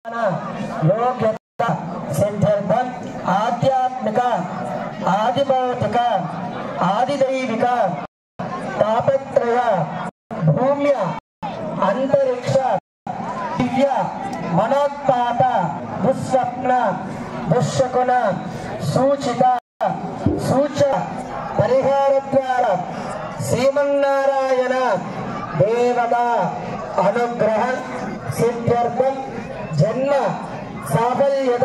योग्यता सिद्ध्यर्थम आध्यात्मिक आदिभौतिक आदिदैविक तापत्रय भूम्य अंतरिक्ष दिव्य मनोत्पात दुस्वप्न दुष्शकुन सूचित सूच परिहार द्वारा श्रीमन्नारायण देवता अनुग्रह सिद्ध्यर्थम जन्म साफल्यत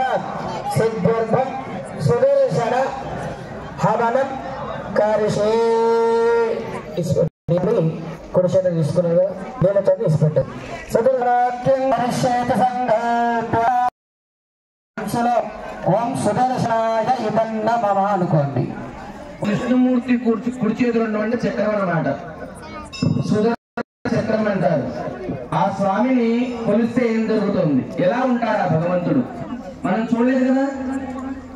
सिद्ध्यर्थम सुदर्शन हवनं करिष्ये कुरुक्षेत्र తీసుకున్నాగా నేను చదివి ఇస్పెట్టాను సుదర్శనాఖ్యం పరిషేత సంఘాలో ఓం సుదర్శనాయ ఇదన్న మమ అనుకోండి. విష్ణుమూర్తి కుడి చేతులు ఉన్నటువంటి చక్రం అన్నమాట. సుదర్శన చక్రం అంటారు. ఆ స్వామిని కొలిస్తే ఏం జరుగుతుంది, ఎలా ఉంటాడు ఆ భగవంతుడు మనం చూడలేదు కదా.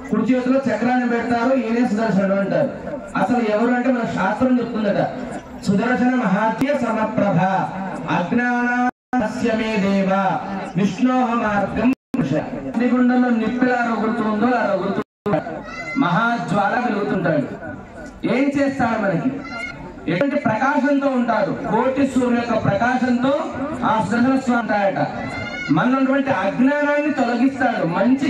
కుడి చేతిలో చక్రాన్ని పెడతారు, ఈయనే సుదర్శనుడు అంటారు. అసలు ఎవరు అంటే మన శాస్త్రం చెప్తుందట. సుదర్శన మహాత్య సమప్రభ అజ్ఞానస్యమే దేవ విష్ణోహ మార్గం. అగ్నిగుండంలో నిప్పెలా రగులుతుందో అలా రగులుతుంటాడు, మహాజ్వాల వెలుగుతుంటాడు. ఏం చేస్తాడు మనకి, ఎటువంటి ప్రకాశంతో ఉంటాడు, కోటి సూర్యుల యొక్క ప్రకాశంతో ఆ సుదర్శన స్వామి ఉంటాడట. మనటువంటి అజ్ఞానాన్ని తొలగిస్తాడు, మంచి